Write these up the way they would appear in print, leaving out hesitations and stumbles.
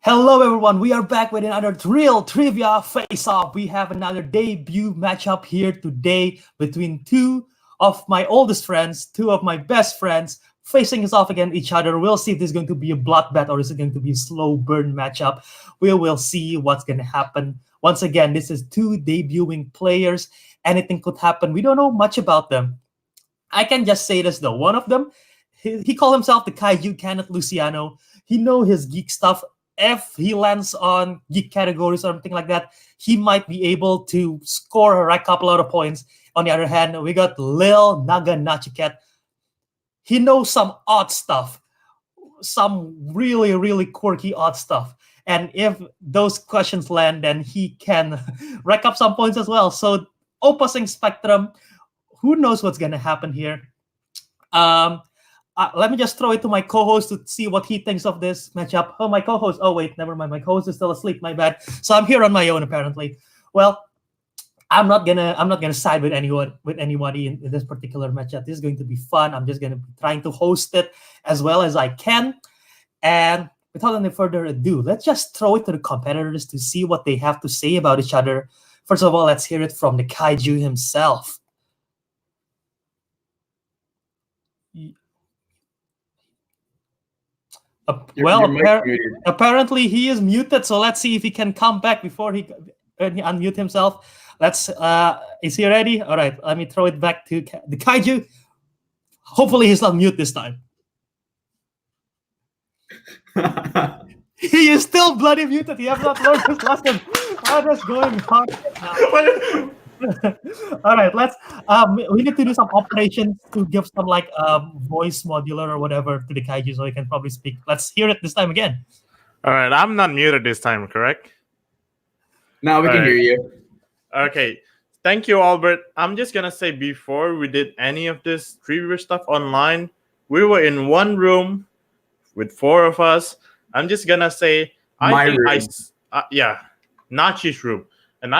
Hello, everyone. We are back with another real trivia face-off. We have another debut matchup here today between two of my oldest friends, two of my best friends, facing us off against each other. We'll see if this is going to be a bloodbath or is it going to be a slow burn matchup. We will see what's going to happen. Once again, this is two debuting players. Anything could happen. We don't know much about them. I can just say this though. One of them, he called himself the Kaiju Kenneth Luciano. He know his geek stuff. If he lands on geek categories or something like that, he might be able to score a rack up a lot of points. On the other hand, we got Lil Naganachiketh. He knows some odd stuff, some really, really quirky odd stuff. And if those questions land, then he can rack up some points as well. So opposing spectrum, who knows what's going to happen here? Let me just throw it to my co-host to see what he thinks of this matchup. Oh, my co-host. Oh, wait, never mind. My co-host is still asleep. My bad. So I'm here on my own, apparently. Well, I'm not gonna side with anybody in this particular matchup. This is going to be fun. I'm just gonna be trying to host it as well as I can. And without any further ado, let's just throw it to the competitors to see what they have to say about each other. First of all, let's hear it from the Kaiju himself. Apparently he is muted, so let's see if he can come back before he unmute himself. Is he ready? All right, let me throw it back to the Kaiju. Hopefully he's not mute this time. He is still bloody muted. He has not learned his lesson. How is going on now? All right, let's we need to do some operations to give some voice modular or whatever to the Kaiju so he can probably speak. Let's hear it this time again. All right, I'm not muted this time, correct? No, we can hear you. Okay, thank you, Albert. I'm just gonna say, before we did any of this trivia stuff online, we were in one room with four of us. I'm just gonna say, Nachi's room, and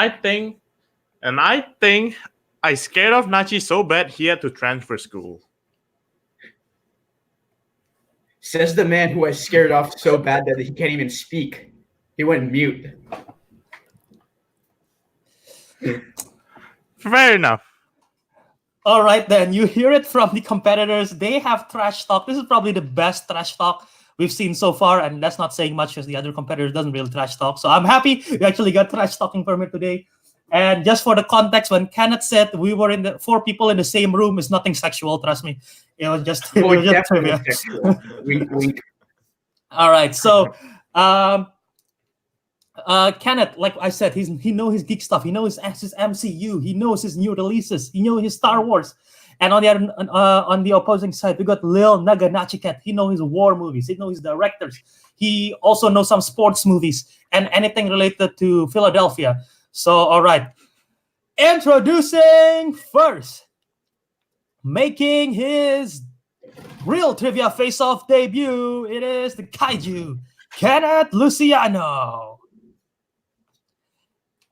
I think I scared off Nachi so bad he had to transfer school. Says the man who I scared off so bad that he can't even speak. He went mute. Fair enough. All right, then. You hear it from the competitors. They have trash talk. This is probably the best trash talk we've seen so far, and that's not saying much because the other competitors doesn't really trash talk. So I'm happy we actually got trash talking permit today. And just for the context, when Kenneth said we were in the 4 people in the same room, is nothing sexual. Trust me, it was just trivia. Wink, wink. All right, so Kenneth, like I said, he knows his geek stuff. He knows his MCU. He knows his new releases. He knows his Star Wars. And on the opposing side, we got Lil Naganachiketh. He knows his war movies. He knows his directors. He also knows some sports movies and anything related to Philadelphia. So, all right. Introducing first, making his real trivia face-off debut, it is the Kaiju, Kenneth Luciano.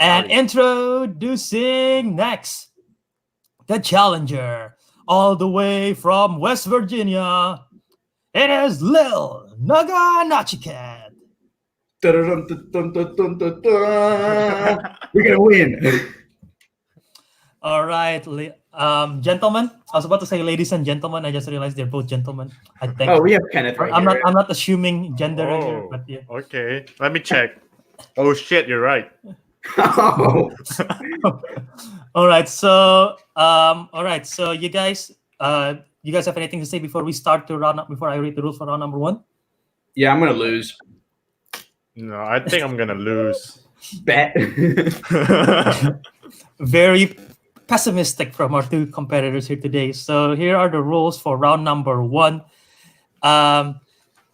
And introducing next, the challenger, all the way from West Virginia, it is Lil Naganachiketh. We're gonna win. All right, gentlemen. I was about to say ladies and gentlemen. I just realized they're both gentlemen. I think. Oh, we have Kenneth right I'm here. I'm not assuming gender here, but yeah. Okay, let me check. Oh shit, you're right. Oh. All right, so you guys have anything to say before we start to round up? Before I read the rules for round number 1? Yeah, I'm gonna lose. No, I think I'm gonna lose. Bet. Very pessimistic from our two competitors here today. So here are the rules for round number 1.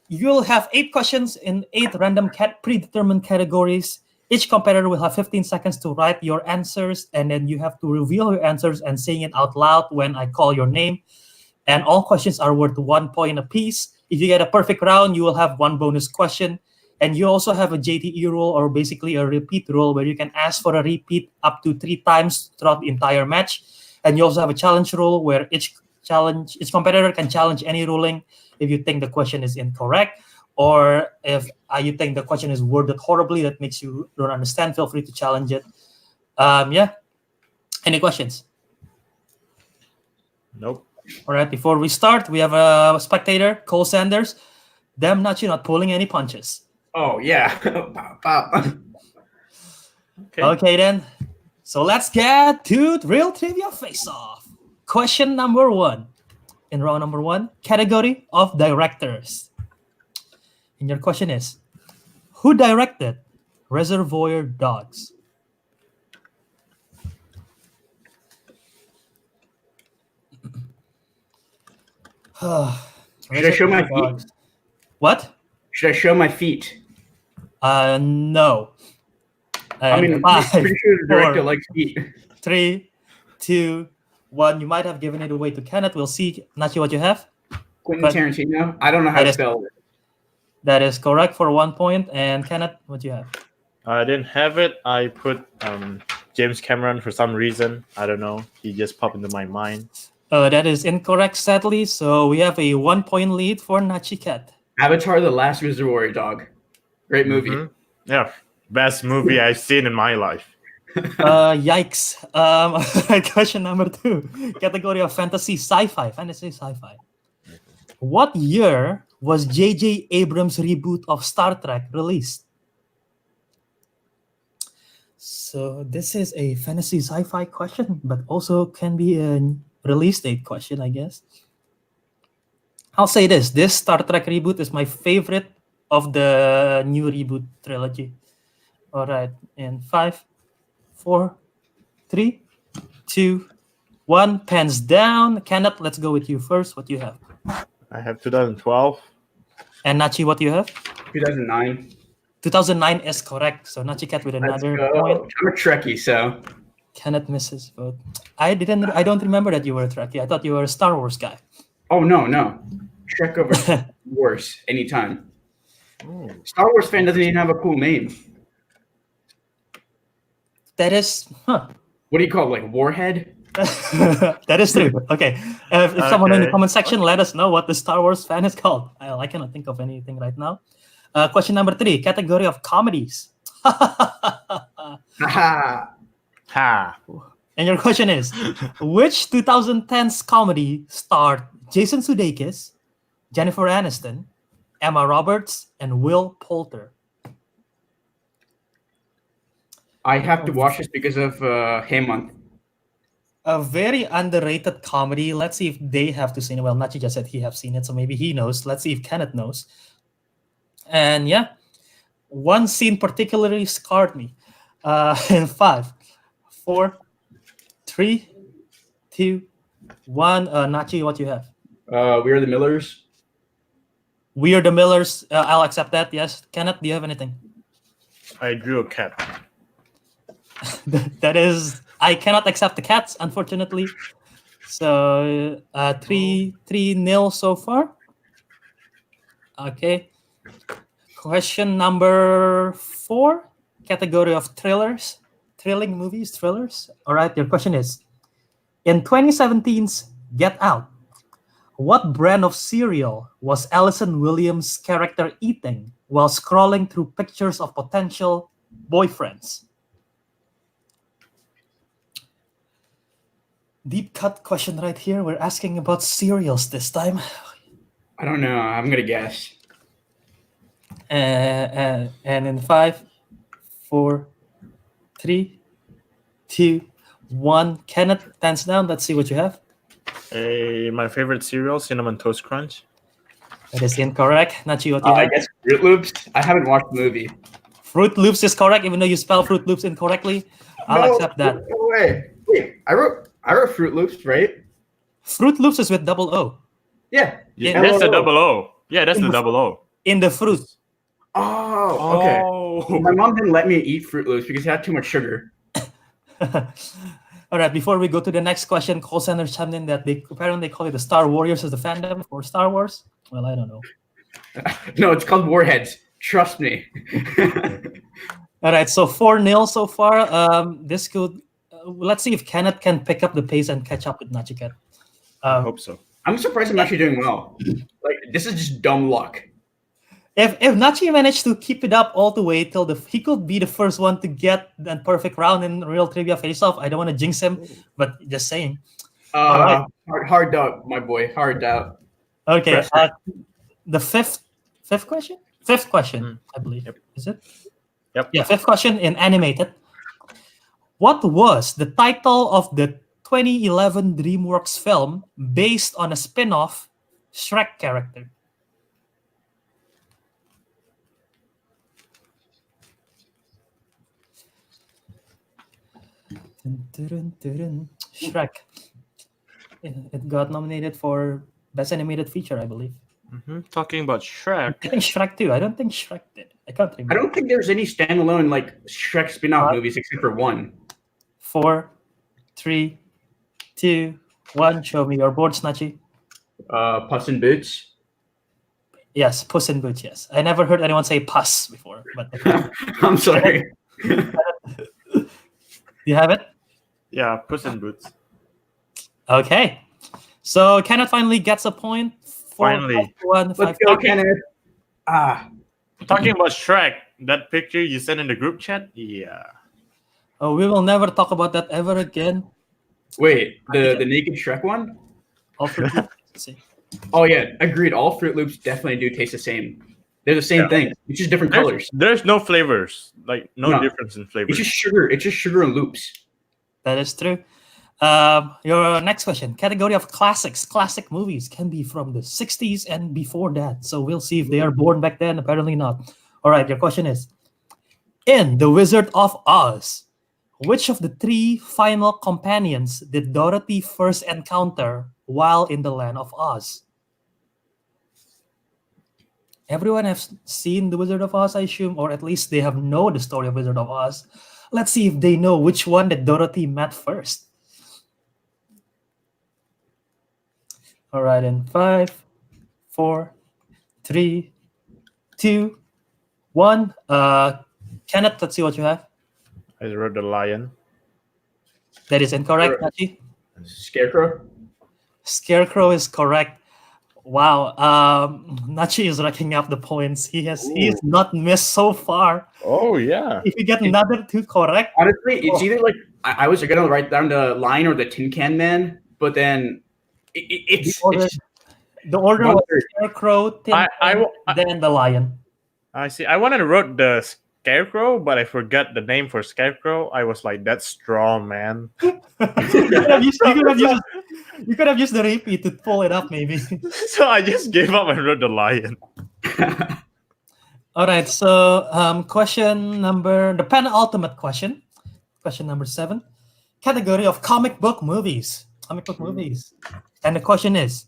You'll have 8 questions in 8 random predetermined categories. Each competitor will have 15 seconds to write your answers, and then you have to reveal your answers and saying it out loud when I call your name. And all questions are worth 1 point apiece. If you get a perfect round, you will have 1 bonus question. And you also have a JTE rule, or basically a repeat rule, where you can ask for a repeat up to 3 times throughout the entire match. And you also have a challenge rule where each competitor can challenge any ruling if you think the question is incorrect. or if you think the question is worded horribly that makes you don't understand, feel free to challenge it. Yeah. Any questions? Nope. All right. Before we start, we have a spectator, Cole Sanders. Damn, not pulling any punches. Oh yeah. Pop, pop. Okay then. So let's get to real trivia face-off. Question number 1. In round number 1, category of directors. And your question is, who directed Reservoir Dogs? Should I show my feet? What? Should I show my feet? No. I mean, I'm pretty sure the director likes feet. 3, 2, 1. You might have given it away to Kenneth. We'll see, Nachi, what you have. Quentin Tarantino. I don't know how to spell it. That is correct for 1 point. And Kenneth, what do you have? I didn't have it. I put James Cameron for some reason. I don't know. He just popped into my mind. That is incorrect, sadly. So we have a 1 point lead for Nachiketh. Avatar: The Last Reservoir Dog. Great movie. Mm-hmm. Yeah, best movie I've seen in my life. Yikes. Question number 2. Category of fantasy sci-fi. Fantasy sci-fi. What year was J.J. Abrams' reboot of Star Trek released? So this is a fantasy sci-fi question, but also can be a release date question, I guess. I'll say this. This Star Trek reboot is my favorite of the new reboot trilogy. All right. In 5, 4, 3, 2, 1. Pens down. Kenneth, let's go with you first. What do you have? I have 2012. And Nachi, what do you have? 2009. 2009 is correct. So Nachiketh with another point. I'm a Trekkie, so Kenneth misses vote. I don't remember that you were a Trekkie. I thought you were a Star Wars guy. Oh no. Trek over Star Wars anytime. Star Wars fan doesn't even have a cool name. That is, What do you call it, like Warhead? That is true. Okay. If someone in the comment section, let us know what the Star Wars fan is called. I cannot think of anything right now. Question number 3, category of comedies. Ha. And your question is, which 2010s comedy starred Jason Sudeikis, Jennifer Aniston, Emma Roberts, and Will Poulter? I have to watch this because of Hey Month. A very underrated comedy. Let's see if they have to see it. Well, Nachi just said he have seen it, so maybe he knows. Let's see if Kenneth knows. And yeah, one scene particularly scarred me. In 5, 4, 3, 2, 1. Nachi, what do you have? We Are the Millers. We Are the Millers. I'll accept that. Yes. Kenneth, do you have anything? I drew a cat. That is, I cannot accept the cats, unfortunately. So 3-0 so far. Okay. Question number 4, category of thrillers, thrilling movies, thrillers. All right, your question is, in 2017's Get Out, what brand of cereal was Allison Williams' character eating while scrolling through pictures of potential boyfriends? Deep cut question right here. We're asking about cereals this time. I don't know. I'm going to guess. And in 5, 4, 3, 2, 1. Kenneth, hands down. Let's see what you have. My favorite cereal, Cinnamon Toast Crunch. That is incorrect. Nachi, what do you I have? guess Fruit Loops. I haven't watched the movie. Fruit Loops is correct, even though you spell Fruit Loops incorrectly. I'll accept that. No way. Wait, I wrote Fruit Loops, right? Fruit Loops is with double O. Yeah. Yeah, that's the double O. Yeah, that's the double O. In the fruit. Oh, okay. My mom didn't let me eat Fruit Loops because it had too much sugar. All right, before we go to the next question, call center chimed in that they apparently call it the Star Warriors as the fandom for Star Wars. Well, I don't know. No, it's called Warheads. Trust me. All right, so 4-0 so far. This could let's see if Kenneth can pick up the pace and catch up with Nachiketh. I hope so. I'm surprised I'm actually doing well. Like, this is just dumb luck. If Nachi managed to keep it up all the way till he could be the first one to get that perfect round in real trivia face-off. I don't want to jinx him, but just saying. All right. Hard doubt, my boy. Hard doubt. Okay. Pressure. The fifth question. Fifth question, I believe. Yep. Is it? Yep. Yeah. Fifth question in animated. What was the title of the 2011 DreamWorks film based on a spin-off Shrek character? Shrek. It got nominated for Best Animated Feature, I believe. Talking about Shrek. I think Shrek too. I don't think Shrek did. I can't remember. I don't think there's any standalone like Shrek spin-off movies except for one. 4, 3, 2, 1. Show me your board, Snatchy. Puss in Boots. Yes, Puss in Boots. Yes, I never heard anyone say "puss" before, but I'm sorry. you have it. Yeah, Puss in Boots. Okay, so Kenneth finally gets a point. Finally. 1. Let's go, Kenneth. Talking about Shrek, that picture you sent in the group chat? Yeah. Oh, we will never talk about that ever again. Wait, the naked Shrek one? All for see. Oh yeah, agreed. All Fruit Loops definitely do taste the same. They're the same thing. It's just different colors. There's no flavors. Like no difference in flavors. It's just sugar. It's just sugar and loops. That is true. Your next question. Category of classics. Classic movies can be from the 60s and before that. So we'll see if they are born back then. Apparently not. All right, your question is, in The Wizard of Oz, which of the 3 final companions did Dorothy first encounter while in the land of Oz? Everyone has seen The Wizard of Oz, I assume, or at least they have know the story of Wizard of Oz. Let's see if they know which one that Dorothy met first. All right, in 5, 4, 3, 2, 1. Kenneth, let's see what you have. I wrote the lion. That is incorrect, Nachi. Scarecrow. Scarecrow is correct. Wow, Nachi is racking up the points. He's not missed so far. Oh yeah. If you get another 2 correct, Honestly, it's either like I was gonna write down the lion or the Tin Can Man, but then it's the order was Scarecrow, Tin Can, then the lion. I see. I wanted to wrote the Scarecrow, but I forgot the name for Scarecrow. I was like, that's strong, man. You could have used the repeat to pull it up, maybe. So I just gave up and wrote the lion. All right. So, the penultimate question number 7, category of comic book movies. And the question is,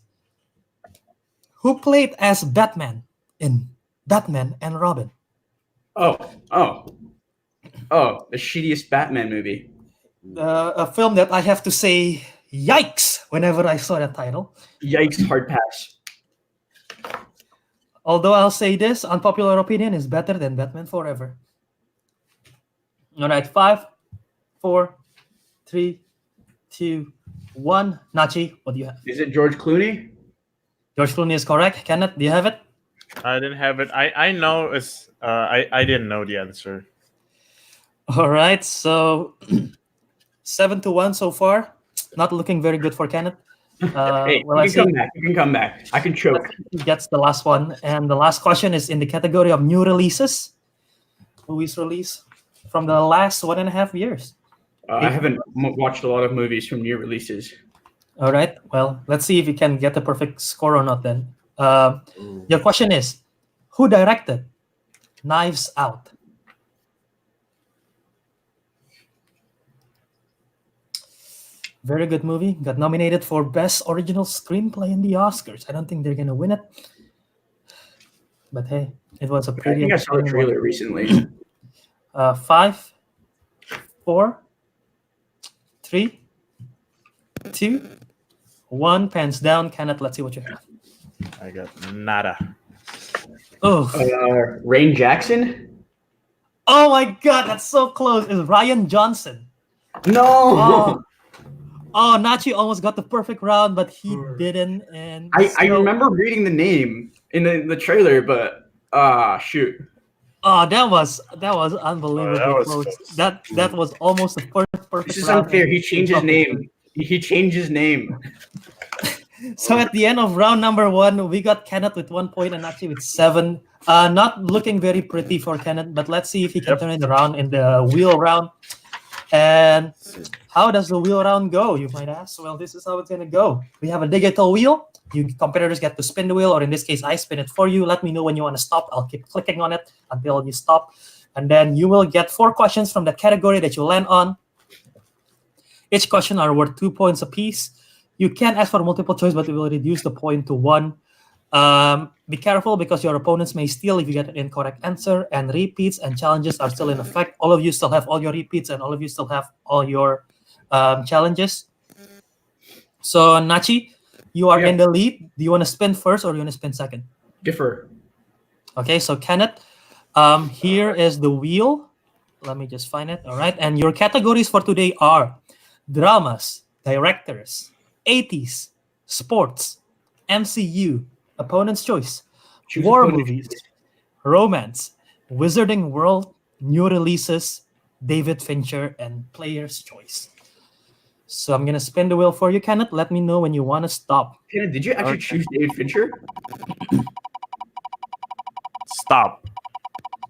who played as Batman in Batman and Robin? Oh, the shittiest Batman movie. A film that I have to say, yikes, whenever I saw that title. Yikes, hard pass. Although I'll say this, unpopular opinion is better than Batman Forever. All right, 5, 4, 3, 2, 1. Nachi, what do you have? Is it George Clooney? George Clooney is correct. Kenneth, do you have it? I didn't have it. I know it's. I didn't know the answer. All right, so 7-1 so far. Not looking very good for Kenneth. Hey, you can come back. I can choke. He gets the last one, and the last question is in the category of new releases. Movies released from the last 1.5 years. I haven't watched a lot of movies from new releases. All right. Well, let's see if you can get the perfect score or not. Then, your question is, who directed Knives Out? Very good movie. Got nominated for Best Original Screenplay in the Oscars. I don't think they're gonna win it, but hey, it was a pretty. I think I saw a trailer recently. 5, 4, 3, 2, 1. Pens down. Kenneth, let's see what you have. I got nada. Oh, Rain Jackson. oh my God, that's so close. It's Ryan Johnson. No. Oh, Nachi almost got the perfect round, but he didn't. And I remember reading the name in the trailer, but Shoot. Oh, that was unbelievably was close. close. That was almost the first perfect This is round. unfair. He changed his name. He changed his name. So at the end of round number 1, we got Kenneth with 1 point and Nachi with 7. Not looking very pretty for Kenneth, but let's see if he can turn it around in the wheel round. And how does the wheel round go, you might ask? Well, this is how it's going to go. We have a digital wheel. You competitors get to spin the wheel, or in this case, I spin it for you. Let me know when you want to stop. I'll keep clicking on it until you stop. And then you will get 4 questions from the category that you land on. Each question are worth 2 points apiece. You can ask for multiple choice, but we will reduce the point to 1. Be careful because your opponents may steal if you get an incorrect answer, and repeats and challenges are still in effect. All of you still have all your repeats, and all of you still have all your challenges. So, Nachi, you are in the lead. Do you want to spin first or do you want to spin second? Differ. Okay, so Kenneth, here is the wheel. Let me just find it. All right, and your categories for today are dramas, directors, 80s, sports, MCU, opponent's choice, war movies, romance, Wizarding World, new releases, David Fincher, and player's choice. So I'm going to spin the wheel for you, Kenneth. Let me know when you want to stop. Kenneth, did you actually choose David Fincher? Stop.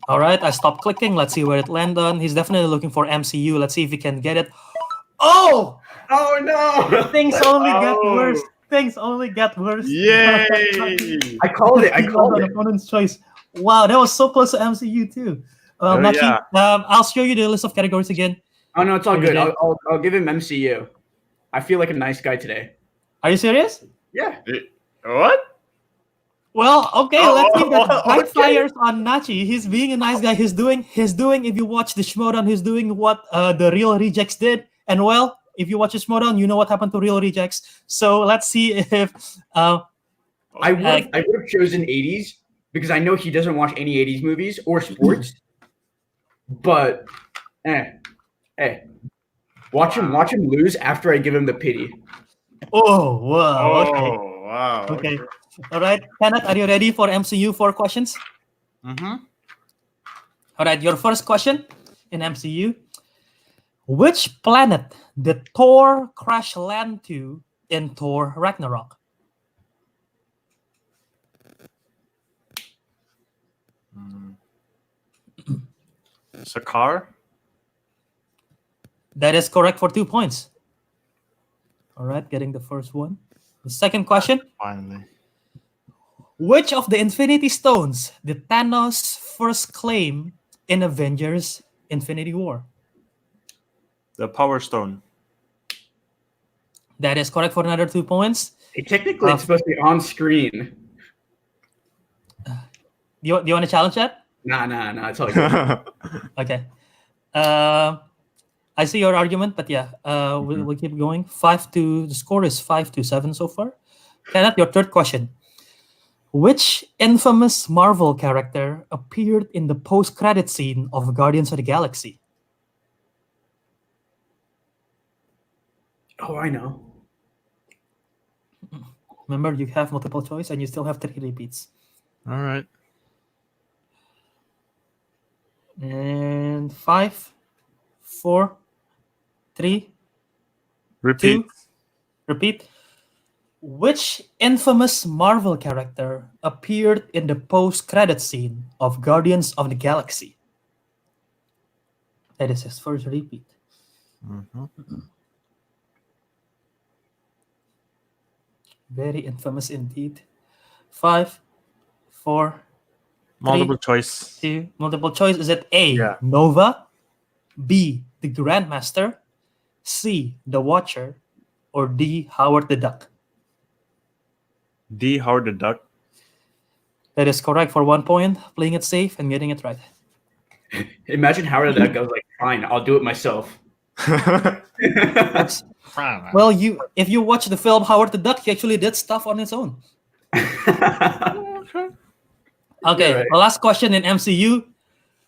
All right, I stopped clicking. Let's see where it landed on. He's definitely looking for MCU. Let's see if he can get it. Oh! Oh, no! Things only get worse. Things only get worse. Yay! I called it. I called it. Opponent's choice. Wow, that was so close to MCU too. Nachi, I'll show you the list of categories again. Oh, no, it's all good. I'll give him MCU. I feel like a nice guy today. Are you serious? Yeah. What? Well, okay, let's see if that backfires on Nachi. He's being a nice guy. He's doing, if you watch the Schmodown, he's doing what the Real Rejects did. And well, if you watch the Schmodown, you know what happened to Real Rejects. So let's see if... I would have chosen 80s because I know he doesn't watch any 80s movies or sports. But, watch him lose after I give him the pity. Oh, wow. Okay. Oh, wow. Okay. All right, Kenneth, are you ready for MCU 4 questions? Mm-hmm. All right, your first question in MCU. Which planet did Thor crash land to in Thor Ragnarok? Sakar? That is correct for 2 points. All right, getting the first one. The second question. Finally. Which of the Infinity Stones did Thanos first claim in Avengers Infinity War? The Power Stone. That is correct for another 2 points. Hey, technically, it's supposed to be on screen. Do you want to challenge that? Nah. It's all good. Okay. I see your argument, but yeah, we'll keep going. The score is 5-7 so far. Kenneth, your third question. Which infamous Marvel character appeared in the post-credit scene of Guardians of the Galaxy? Oh, I know. Remember, you have multiple choice and you still have 3 repeats. All right. And 5, 4, 3, Repeat. 2. Repeat. Which infamous Marvel character appeared in the post-credit scene of Guardians of the Galaxy? That is his first repeat. Mm-hmm. Very infamous indeed. 5, 4, Multiple choice. 2. Multiple choice. Is it A, Nova, B, the Grandmaster, C, the Watcher, or D, Howard the Duck? D, Howard the Duck. That is correct for 1 point. Playing it safe and getting it right. Imagine Howard the Duck goes like, fine, I'll do it myself. Well, if you watch the film Howard the Duck, he actually did stuff on his own. Okay, right. The last question in MCU.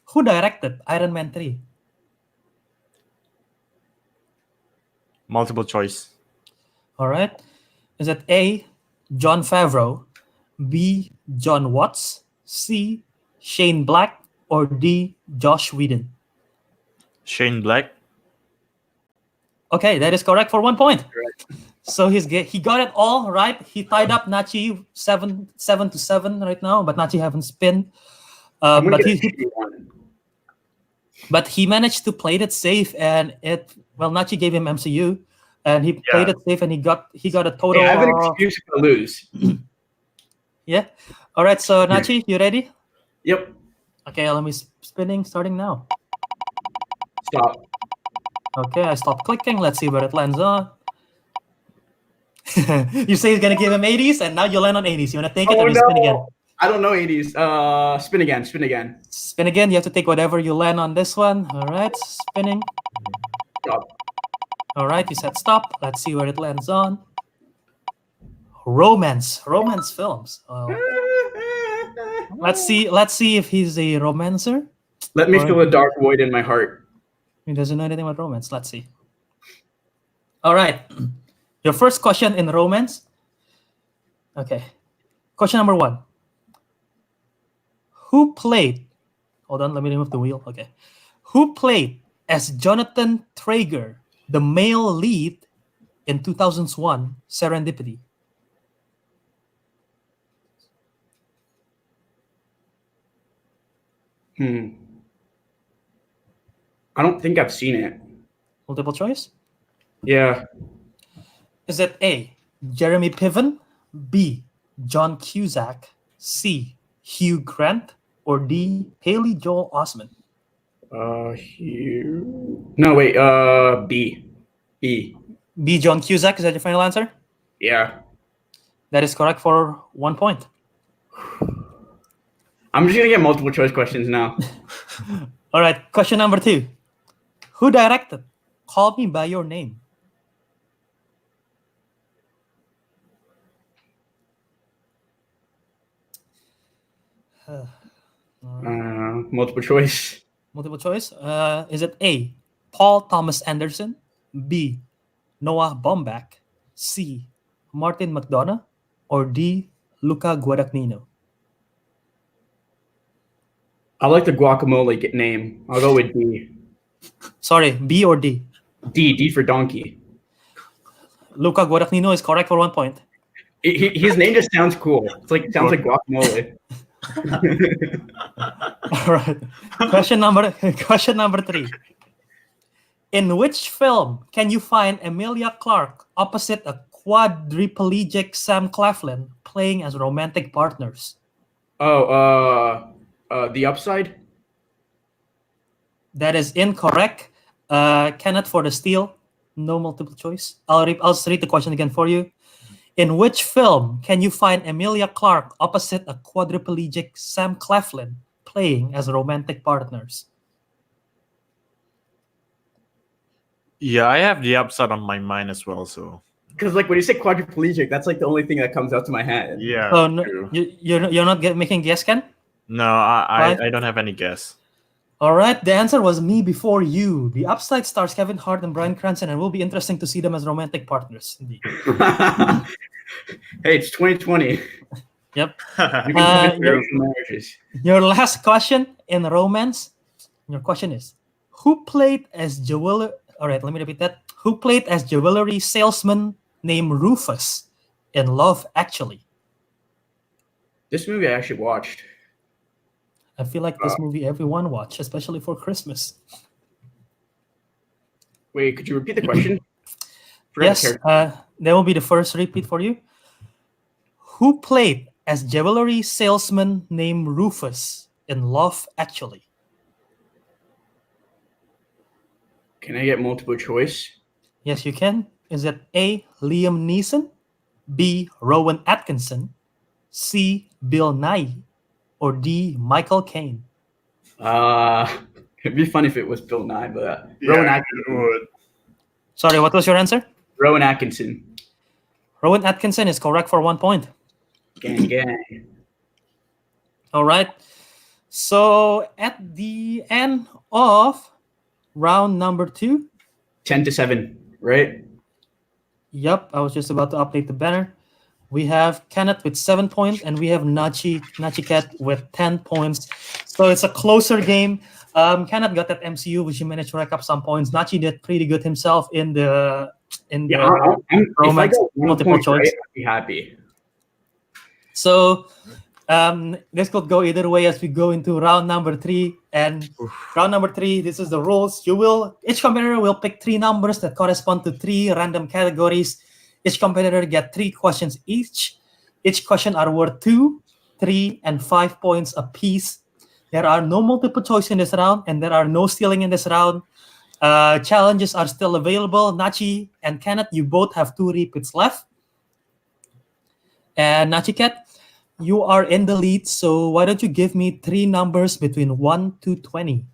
Who directed Iron Man 3? Multiple choice. All right. Is it A, John Favreau, B, John Watts, C, Shane Black, or D. Josh Whedon? Shane Black. Okay, that is correct for 1 point. So he got it all right. He tied up Nachi 7-7 right now, but Nachi haven't spinned. But he managed to play it safe, and Nachi gave him MCU, and he played it safe, and he got a total. I have an excuse to lose. Yeah. All right. So Nachi, you ready? Yep. Okay, let me spinning starting now. Stop. Okay, I stopped clicking. Let's see where it lands on. You say he's gonna give him 80s, and now you land on 80s. You wanna take it or you spin again? I don't know 80s. Spin again. Spin again. Spin again. You have to take whatever you land on this one. All right, spinning. Stop. All right, you said stop. Let's see where it lands on. Romance films. Let's see if he's a romancer. Let me feel a dark void in my heart. He doesn't know anything about romance. Let's see. All right. Your first question in romance. Okay. Question number 1. Who played... Hold on, let me remove the wheel. Okay. Who played as Jonathan Traeger, the male lead in 2001 Serendipity? I don't think I've seen it. Multiple choice? Yeah. Is it A, Jeremy Piven, B, John Cusack, C, Hugh Grant, or D, Haley Joel Osment? Hugh. No, wait. B. B, John Cusack. Is that your final answer? Yeah. That is correct for 1 point. I'm just gonna get multiple choice questions now. All right. Question number 2. Who directed Call Me by Your Name? Multiple choice. Multiple choice. Is it A, Paul Thomas Anderson, B, Noah Baumbach, C, Martin McDonough, or D, Luca Guadagnino? I like the guacamole name. I'll go with D. Sorry, B or D? D for donkey. Luca Guadagnino is correct for 1 point. His name just sounds cool. Sounds like guacamole. All right. Question number 3. In which film can you find Emilia Clarke opposite a quadriplegic Sam Claflin playing as romantic partners? The Upside? That is incorrect. Kenneth for the steal. No multiple choice. I'll read the question again for you. In which film can you find Emilia Clarke opposite a quadriplegic Sam Claflin playing as romantic partners? Yeah, I have The Upside on my mind as well. So because when you say quadriplegic, that's the only thing that comes out to my head. Yeah. Oh, no, you're not making guess, Ken? No, I don't have any guess. All right, the answer was Me Before You. The Upside stars Kevin Hart and Bryan Cranston, and it will be interesting to see them as romantic partners. Indeed. Hey, it's 2020. Yep. Marriages. Your last question in romance. Your question is, who played as jewelry? All right, let me repeat that. Who played as jewelry salesman named Rufus in Love Actually? This movie I actually watched. I feel like this movie everyone watch, especially for Christmas. Wait, could you repeat the question? Yes, that will be the first repeat for you. Who played as jewelry salesman named Rufus in Love Actually? Can I get multiple choice? Yes, you can. Is it A, Liam Neeson, B, Rowan Atkinson, C, Bill Nye, or D, Michael Caine? It'd be funny if it was Bill Nye, but Rowan Atkinson. Would. Sorry, what was your answer? Rowan Atkinson. Rowan Atkinson is correct for 1 point. Gang. All right. So at the end of round number 2, 10-7, right? Yep, I was just about to update the banner. We have Kenneth with 7 points, and we have Naganachiketh with 10 points. So it's a closer game. Kenneth got that MCU, which he managed to rack up some points. Nachi did pretty good himself in the If I romance got 1 multiple point choice. right, I'd be happy. So this could go either way as we go into round number 3. And round number 3, this is the rules. Each competitor will pick 3 numbers that correspond to 3 random categories. Each competitor get 3 questions each. Each question are worth 2, 3, and 5 points apiece. There are no multiple choice in this round, and there are no stealing in this round. Challenges are still available. Nachi and Kenneth, you both have 2 repeats left. And Nachiketh, you are in the lead, so why don't you give me 3 numbers between 1 to 20?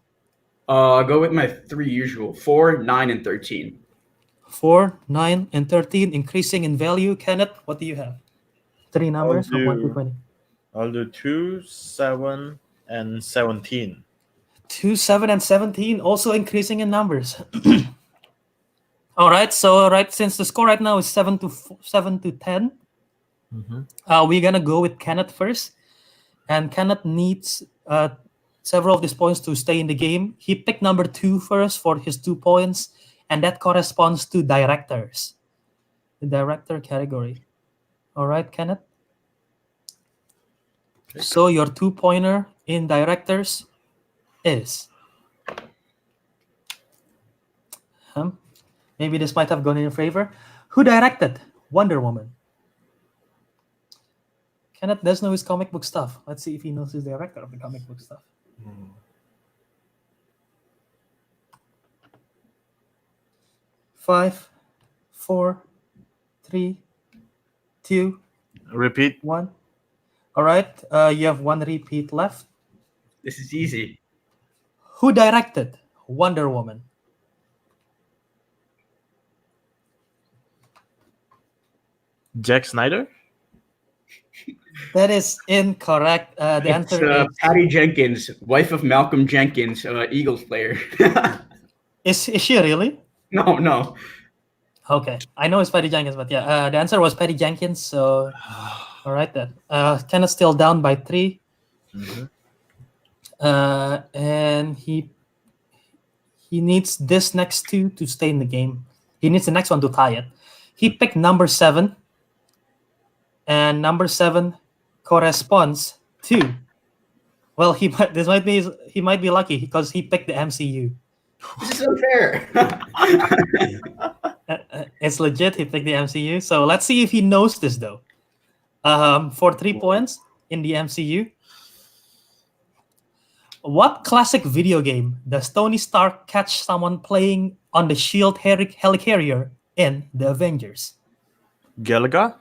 I'll go with my 3 usual: 4, 9, and 13. 4, 9, and 13, increasing in value. Kenneth, what do you have? 3 numbers from 1 to 20. I'll do 2, 7, and 17. 2, 7, and 17, also increasing in numbers. All right, so since the score right now is 7 to 10, we're gonna go with Kenneth first, and Kenneth needs several of these points to stay in the game. He picked number 2 first for his 2 points, and that corresponds to directors, the director category. All right, Kenneth. Okay. So your 2-pointer in directors is maybe this might have gone in your favor. Who directed Wonder Woman? Kenneth does know his comic book stuff. Let's see if he knows his director of the comic book stuff. 5, 4, 3, 2. Repeat. 1. All right, you have 1 repeat left. This is easy. Who directed Wonder Woman? Zack Snyder? That is incorrect. The answer is Patty Jenkins, wife of Malcolm Jenkins, Eagles player. Is she really? No. Okay, I know it's Patty Jenkins, but yeah, the answer was Patty Jenkins. So, all right then. Kenneth still down by 3. And he needs this next 2 to stay in the game. He needs the next one to tie it. He picked number 7, and number 7 corresponds to. Well, he might be lucky because he picked the MCU. This is unfair. It's legit. He picked the MCU. So let's see if he knows this though. For 3 points in the MCU. What classic video game does Tony Stark catch someone playing on the SHIELD helicarrier in The Avengers? Galaga?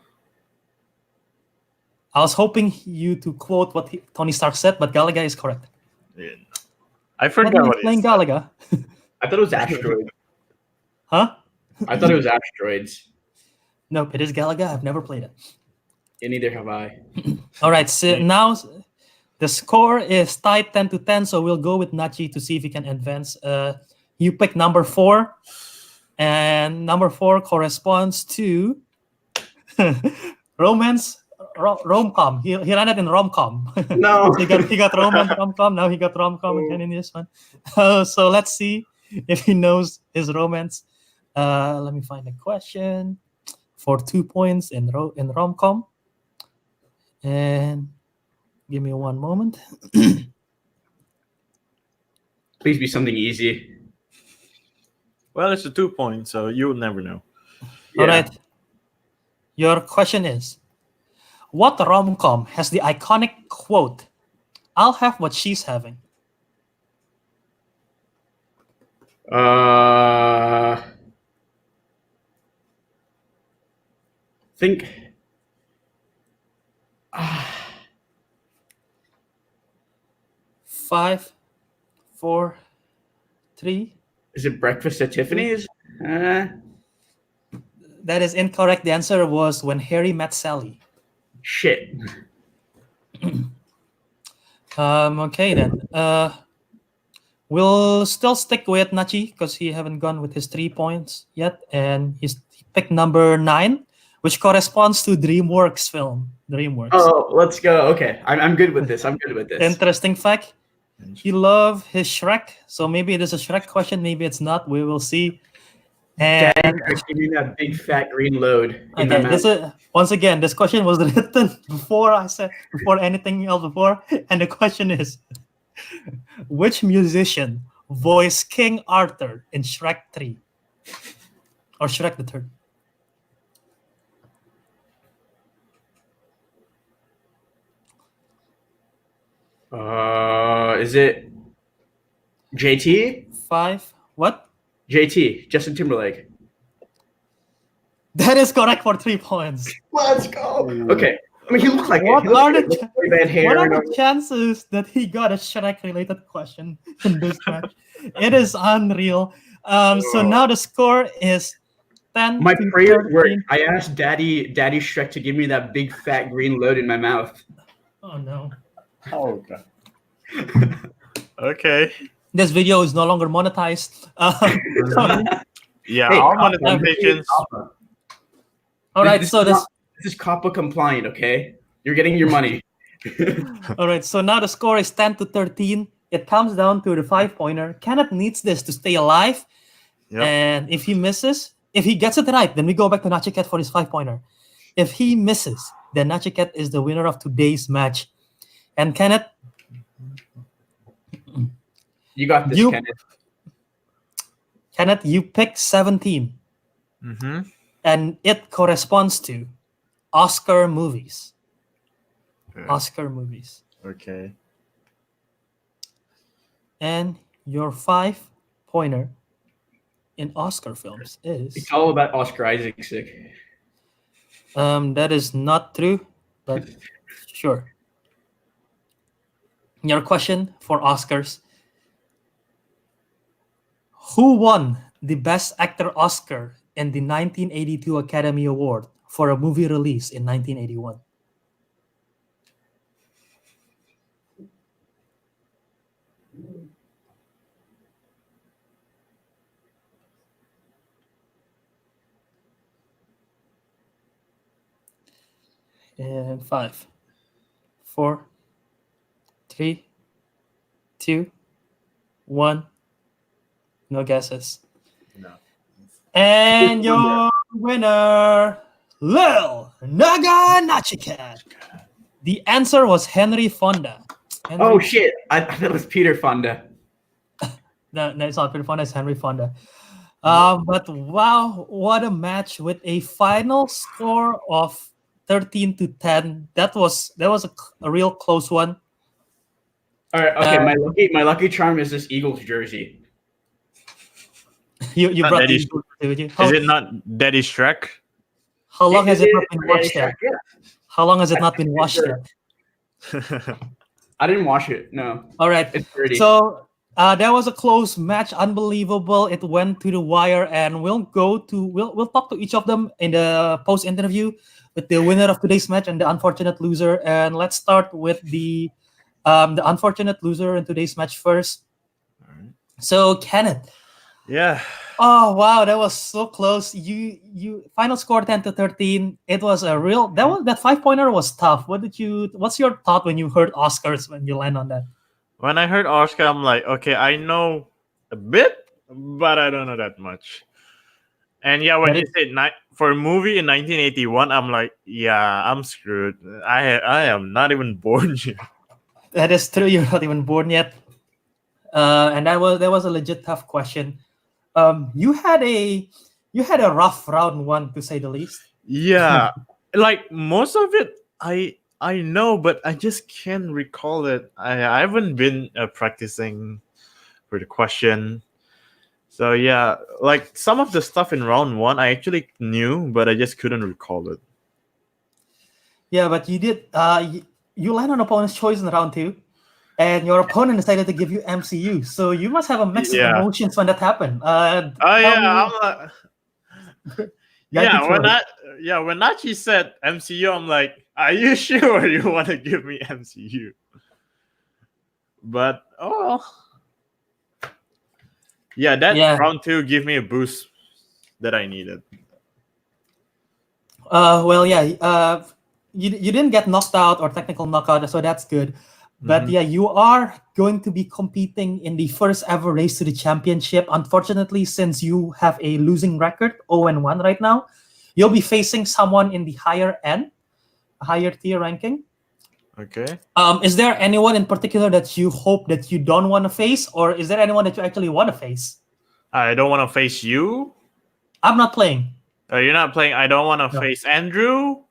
I was hoping you to quote what Tony Stark said, but Galaga is correct. Yeah. I forgot what playing Galaga. I thought it was Asteroids. Huh? I thought it was Asteroids. Nope, it is Galaga. I've never played it. And neither have I. All right, so now the score is tied 10 to 10, so we'll go with Nachi to see if he can advance. You pick number 4, and number 4 corresponds to romance. Rom-com. He ran it in rom-com. No. he got rom-com. Now he got rom-com again in this one. So let's see if he knows his romance. Let me find a question for 2 points in rom-com. And give me 1 moment. Please be something easy. Well, it's a 2 point, so you'll never know. Yeah. All right. Your question is, what rom-com has the iconic quote, "I'll have what she's having"? Think. 5, 4, 3. Is it Breakfast at Tiffany's? That is incorrect. The answer was When Harry Met Sally. Shit. Okay then. We'll still stick with Nachi because he haven't gone with his 3 points yet, and he picked number 9, which corresponds to DreamWorks film. DreamWorks. Oh, let's go. Okay, I'm good with this. I'm good with this. Interesting fact. He loved his Shrek, so maybe it is a Shrek question. Maybe it's not. We will see. And Daddy, give me that big fat green load in my okay, mouth. this is once again. This question was written before anything else before, and the question is, which musician voiced King Arthur in Shrek 3 or Shrek the Third? Is it JT? 5. What? JT, Justin Timberlake. That is correct for 3 points. Let's go. Okay. I mean, he looks like What it. He looks are like the really bad hair. What are and the all. chances that he got a Shrek-related question in this match? It is unreal. So now the score is 10 My to prayers 13. worked. I asked Daddy Shrek to give me that big fat green load in my mouth. Oh no. Oh god. Okay. This video is no longer monetized. Yeah, Hey, all Kappa, monetizations. Kappa. All right, This so is this. not- This is COPPA compliant, okay? You're getting your money. All right, so now the score is 10 to 13. It comes down to the 5-pointer. Kenneth needs this to stay alive. Yep. And if he misses, if he gets it right, then we go back to Nachiketh for his 5-pointer. If he misses, then Nachiketh is the winner of today's match. And Kenneth, You got this, You- Kenneth. you picked 17, Mm-hmm. and it corresponds to Oscar movies. Oscar movies. Okay. And your 5-pointer in Oscar films is It's all about Oscar Isaac. that is not true, but sure. Your question for Oscars: who won the Best Actor Oscar in the 1982 Academy Award for a movie released in 1981? And 5, 4, 3, 2, 1. No guesses. No. And your winner, Lil Naganachiketh. The answer was Henry Fonda. Oh shit! I thought it was Peter Fonda. No, it's not Peter Fonda, it's Henry Fonda. But wow, what a match with a final score of 13 to 10. That was a real close one. All right, okay. My lucky charm is this Eagles jersey. You Not brought Daddy these books with you. Is it not Daddy Shrek? How long has it not been Yeah, watched yet? yeah. How long has it not been watched yet? I didn't watch it. No, All right. it's dirty. So that was a close match, unbelievable. It went to the wire, and we'll talk to each of them in the post interview with the winner of today's match and the unfortunate loser. And let's start with the unfortunate loser in today's match first. Alright. So Kenneth. Yeah. Oh wow, that was so close. You final score 10 to 13. It was a real that 5-pointer was tough. What's your thought when you heard Oscars when you land on that? When I heard Oscar, I'm like, okay, I know a bit, but I don't know that much. And yeah, when That you said for a movie in 1981, I'm like, yeah, I'm screwed. I am not even born yet. That is true. You're not even born yet. And that was a legit tough question. You had a rough round one, to say the least. Yeah, like most of it, I know, but I just can't recall it. I haven't been practicing for the question. So yeah, like some of the stuff in round one, I actually knew, but I just couldn't recall it. Yeah, but you did. You land on opponent's choice in round 2, and your opponent decided to give you MCU. So you must have a mix of Yeah. emotions when that happened. Oh tell yeah, me- I'm like, Guide me through it. when Nachi said MCU, I'm like, are you sure you want to give me MCU? But yeah, that Yeah. round 2 gave me a boost that I needed. Well, yeah. You didn't get knocked out or technical knockout, so that's good. But Mhm. yeah, you are going to be competing in the first ever race to the championship. Unfortunately, since you have a losing record, 0-1 right now, you'll be facing someone in the higher end, higher tier ranking. Okay. Is there anyone in particular that you hope that you don't want to face, or is there anyone that you actually want to face? I don't want to face you. I'm not playing. You're not playing. I don't want to No. face Andrew.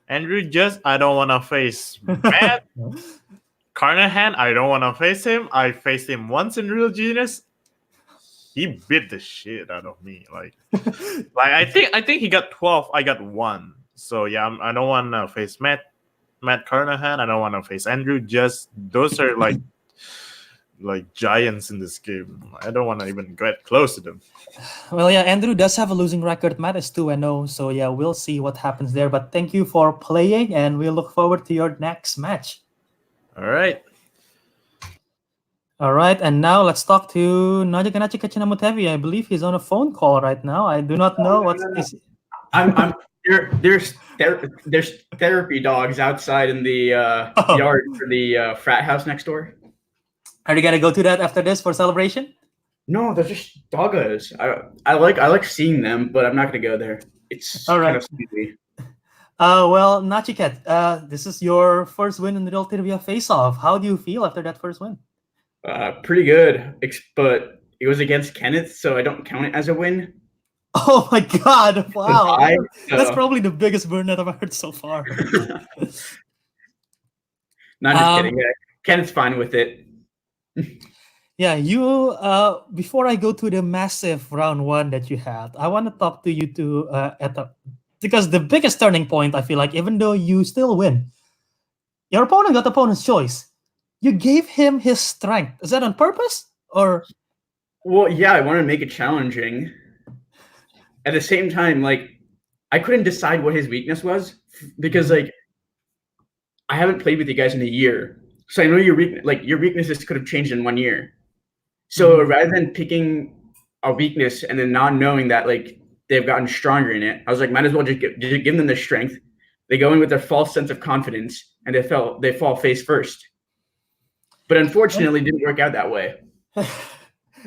Andrew just. I don't want to face Matt Carnahan. I don't want to face him. I faced him once in Real Genius. He beat the shit out of me. Like I think he got 12. I got 1. So yeah, I don't want to face Matt Carnahan. I don't want to face Andrew. Just those are like giants in this game. I don't want to even get close to them. Well, yeah, Andrew does have a losing record. Matt is 2-0, so yeah, we'll see what happens there. But thank you for playing, and we look forward to your next match. All right. All right, and now let's talk to Naganachiketh Chinnamuttevi. I believe he's on a phone call right now. I do not know what is. I'm there's therapy dogs outside in the Oh. yard for the frat house next door. Are you gonna go to that after this for celebration? No, they're just doggos. I like seeing them, but I'm not gonna go there. It's All right. kind of sleepy. Well, Nachiket, this is your first win in the Real Trivia Face-Off. How do you feel after that first win? Pretty good, but it was against Kenneth, so I don't count it as a win. Oh my god! Wow, that's so- probably the biggest burn that I've heard so far. Not just kidding. Yeah, Kenneth's fine with it. Yeah, you. Before I go to the massive round one that you had, I want to talk to you because the biggest turning point, I feel like, even though you still win, your opponent got opponent's choice. You gave him his strength. Is that on purpose or? Well, yeah, I wanted to make it challenging. At the same time, like, I couldn't decide what his weakness was because, like, I haven't played with you guys in a year, so I know your weaknesses could have changed in 1 year. So rather than picking a weakness and then not knowing that like they've gotten stronger in it, I was like, might as well just give them the strength. They go in with their false sense of confidence and they fall face first. But unfortunately, it didn't work out that way.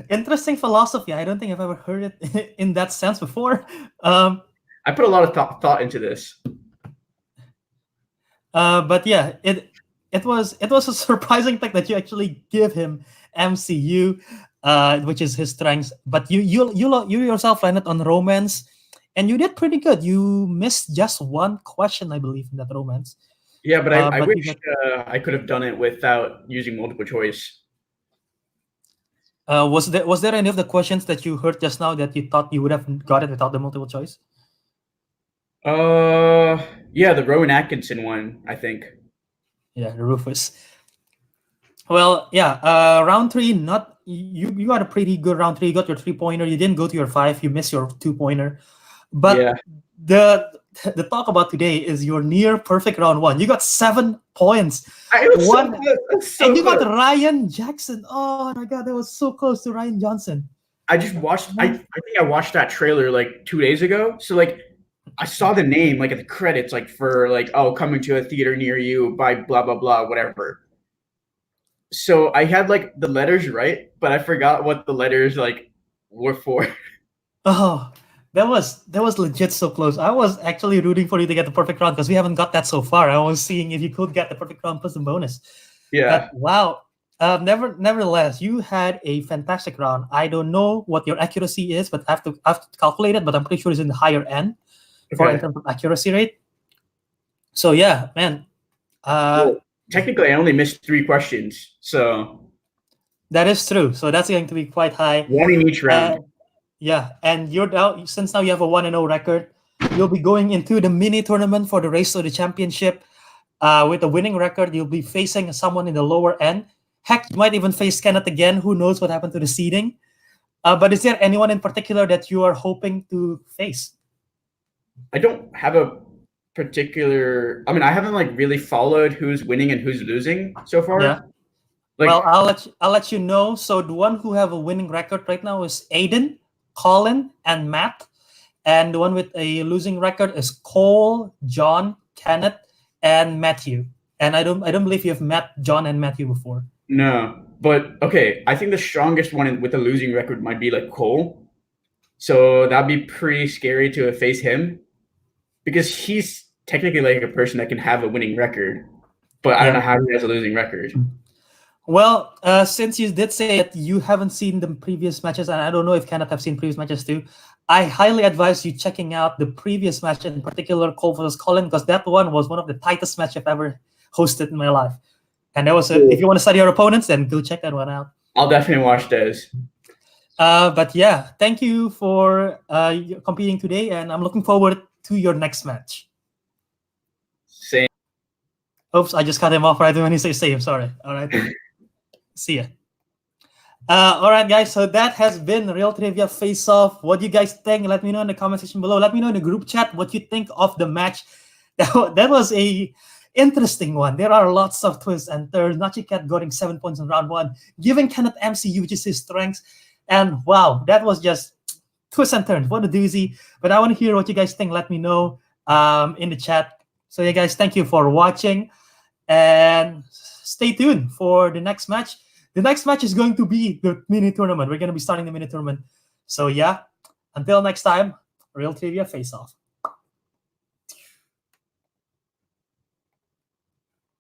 Interesting philosophy. I don't think I've ever heard it in that sense before. I put a lot of thought into this. But yeah, it was a surprising fact that you actually give him MCU, which is his strengths. But you yourself landed on romance, and you did pretty good. You missed just one question, I believe, in that romance. Yeah, but I wish I could have done it without using multiple choice. Was there any of the questions that you heard just now that you thought you would have got it without the multiple choice? Yeah, the Rowan Atkinson one, I think. Yeah, the Rufus. Well, yeah, round 3, not you got a pretty good round 3. You got your 3-pointer. You didn't go to your 5. You missed your 2-pointer. But yeah. the talk about today is your near perfect round 1. You got 7 points. It was so close. And you got Ryan Jackson. Oh my god, that was so close to Ryan Johnson. I just watched. I think I watched that trailer like 2 days ago. So like, I saw the name like at the credits, like for like, oh, coming to a theater near you by blah blah blah whatever. So I had like the letters right, but I forgot what the letters like were for. Oh, that was legit so close. I was actually rooting for you to get the perfect round because we haven't got that so far. I was seeing if you could get the perfect round plus the bonus. Yeah. But, wow. Nevertheless, you had a fantastic round. I don't know what your accuracy is, but I have to calculate it. But I'm pretty sure it's in the higher end for in terms of accuracy rate. So yeah, man. Well, technically, I only missed 3 questions, so that is true. So that's going to be quite high. 1 in each round. Yeah, and you're now, since now you have a 1-0 record, you'll be going into the mini tournament for the race to the championship. With a winning record, you'll be facing someone in the lower end. Heck, you might even face Kenneth again. Who knows what happened to the seeding? But is there anyone in particular that you are hoping to face? I don't have a particular. I mean, I haven't like really followed who's winning and who's losing so far. Yeah. Like, well, I'll let you know. So the one who have a winning record right now is Aiden, Colin, and Matt. and the one with a losing record is Cole, John, Kenneth, and Matthew. And I don't believe you've met John and Matthew before. No, but okay. I think the strongest one with a losing record might be like Cole. So that'd be pretty scary to face him, because he's technically like a person that can have a winning record, but I don't know how he has a losing record. Well, since you did say that you haven't seen the previous matches, and I don't know if Kenneth have seen previous matches too, I highly advise you checking out the previous match, in particular Cole versus Colin, because that one was one of the tightest match I've ever hosted in my life. And that was if you want to study your opponents, then go check that one out. I'll definitely watch those. But yeah, thank you for competing today, and I'm looking forward to your next match. Same. Oops, I just cut him off right when he says same. Sorry. All right. See ya. All right, guys. So that has been Real Trivia Face Off. What do you guys think? Let me know in the comment section below. Let me know in the group chat what you think of the match. That was a interesting one. There are lots of twists and turns. Nachiketh getting 7 points in round 1, giving Kenneth MCU, which is his strengths. And wow, that was just twists and turns. What a doozy. But I want to hear what you guys think. Let me know in the chat. So yeah, guys, thank you for watching. And stay tuned for the next match. The next match is going to be the mini tournament. We're going to be starting the mini tournament. So yeah, until next time, Real Trivia Face Off.